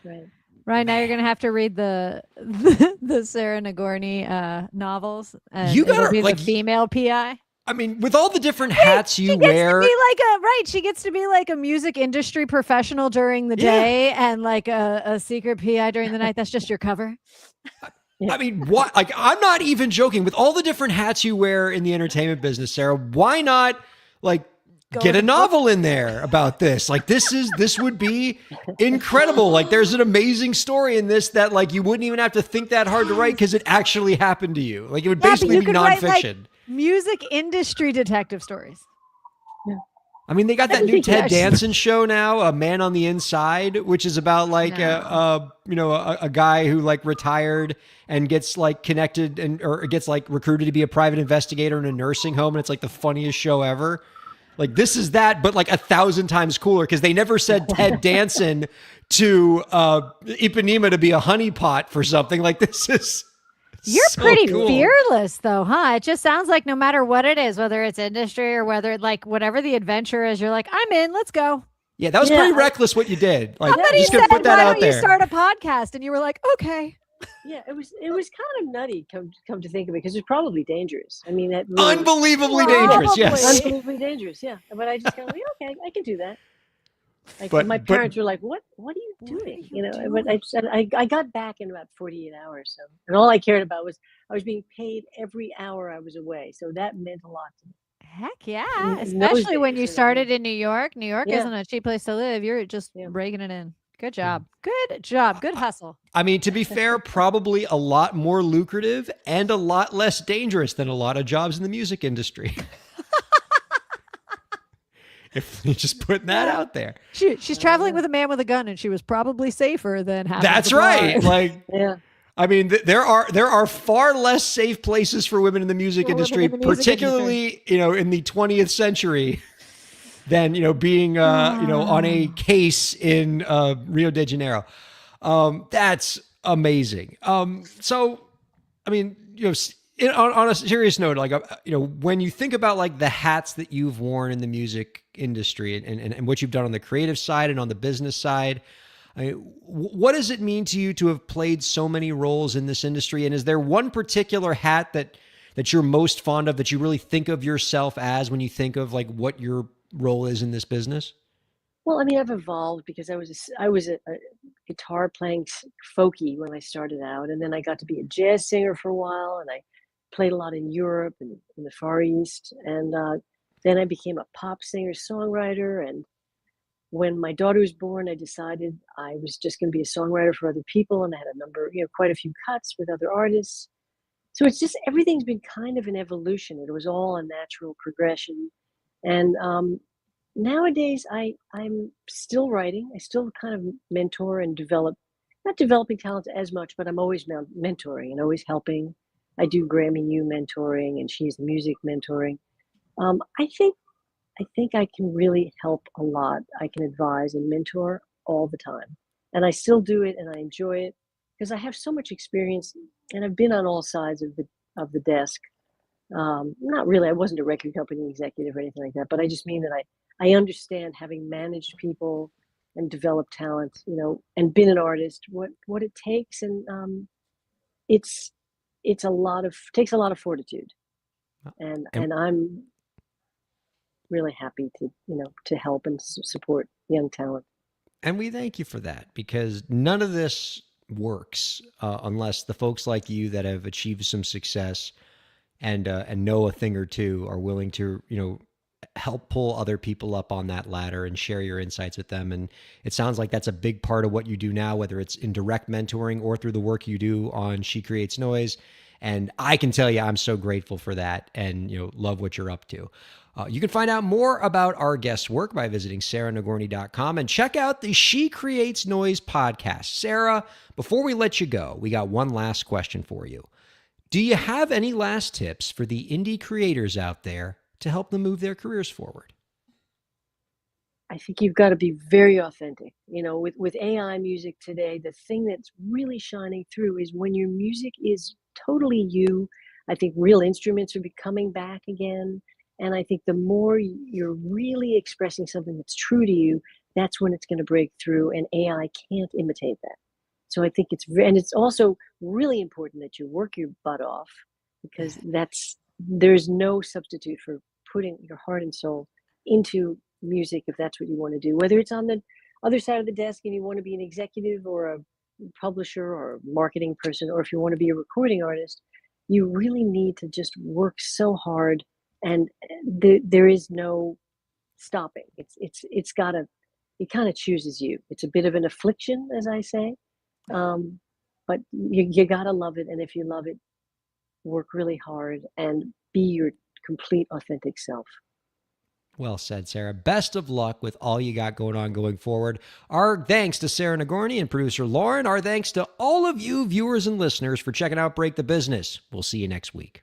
Right. Right now, you're gonna have to read the Sarah Nagorny novels. And You it'll gotta, be like, the female PI. I mean, with all the different hats you She gets wear. to be like she gets to be like a music industry professional during the day and like a secret PI during the night. That's just your cover. I mean, what? Like, I'm not even joking. With all the different hats you wear in the entertainment business, Sarah, why not like go get in a the book. novel in there about this. Like this would be incredible. Like there's an amazing story in this that like you wouldn't even have to think that hard to write because it actually happened to you. Like it would Yeah, but basically you be could write, like, nonfiction. music industry detective stories. I mean, they got that I new think Ted actually- Danson show now, A Man on the Inside, which is about like a guy who like retired and gets like connected or gets like recruited to be a private investigator in a nursing home, and it's like the funniest show ever. Like this is that, but like 1,000 times cooler because they never said Ted Danson to Ipanema to be a honeypot for something. Like this is. You're so pretty cool. fearless, though, huh? It just sounds like no matter what it is, whether it's industry or whether like whatever the adventure is, you're like, I'm in. Let's go. Yeah, that was Yeah, pretty I- reckless what you did. Like, Somebody just said, gonna put that "Why out don't you there. start a podcast?" And you were like, "Okay." Yeah, it was kind of nutty. Come to think of it, because it's probably dangerous. I mean, that really, Unbelievably Probably. dangerous. Yes. unbelievably dangerous. Yeah, but I just kind of like, okay, I can do that. Like But- my but- parents were like, "What are you What are doing?" you But I said I got back in about 48 hours. So, and all I cared about was I was being paid every hour I was away. So that meant a lot to me. Heck yeah. In those Especially when days, you know, started in New York. New York Yeah. isn't a cheap place to live. You're just Yeah. breaking it in. Good job. Good job. Good hustle. I mean, to be fair, probably a lot more lucrative and a lot less dangerous than a lot of jobs in the music industry. If you're just putting that out there. She's traveling with a man with a gun, and she was probably safer than having That's to right. drive. Like, Yeah. I mean, there are far less safe places for women in the music For women industry, in the music particularly in the 20th century, than being on a case in Rio de Janeiro. That's amazing. So, I mean, on a serious note, like when you think about like the hats that you've worn in the music industry and what you've done on the creative side and on the business side. I mean, what does it mean to you to have played so many roles in this industry? And is there one particular hat that you're most fond of, that you really think of yourself as when you think of like what your role is in this business? Well, I mean, I've evolved because I was a guitar playing folky when I started out, and then I got to be a jazz singer for a while, and I played a lot in Europe and in the Far East, and then I became a pop singer songwriter. And when my daughter was born, I decided I was just going to be a songwriter for other people, and I had quite a few cuts with other artists. So it's just everything's been kind of an evolution. It was all a natural progression, and nowadays I'm still writing. I still kind of mentor and not developing talents as much, but I'm always mentoring and always helping. I do Grammy U mentoring, and she's music mentoring. I think I can really help a lot. I can advise and mentor all the time. And I still do it, and I enjoy it because I have so much experience, and I've been on all sides of the desk. Not really, I wasn't a record company executive or anything like that, but I just mean that I understand, having managed people and developed talent, and been an artist, what it takes. And it's takes a lot of fortitude. And I'm really happy to help and support young talent. And we thank you for that, because none of this works unless the folks like you that have achieved some success and know a thing or two are willing to help pull other people up on that ladder and share your insights with them. And it sounds like that's a big part of what you do now, whether it's in direct mentoring or through the work you do on She Creates Noise. And I can tell you, I'm so grateful for that, and love what you're up to. You can find out more about our guest's work by visiting SarahNagorny.com and check out the She Creates Noise podcast. Sarah, before we let you go, we got one last question for you. Do you have any last tips for the indie creators out there to help them move their careers forward? I think you've got to be very authentic. With AI music today, the thing that's really shining through is when your music is totally you. I think real instruments are coming back again. And I think the more you're really expressing something that's true to you, that's when it's going to break through, and AI can't imitate that. So I think it's also really important that you work your butt off, because there's no substitute for putting your heart and soul into music if that's what you want to do. Whether it's on the other side of the desk and you want to be an executive or a publisher or a marketing person, or if you want to be a recording artist, you really need to just work so hard. And there is no stopping. It's gotta, it kind of chooses you. It's a bit of an affliction, as I say, but you gotta love it. And if you love it, work really hard and be your complete authentic self. Well said, Sarah. Best of luck with all you got going on going forward. Our thanks to Sarah Nagorny and producer Lauren. Our thanks to all of you viewers and listeners for checking out Break the Business. We'll see you next week.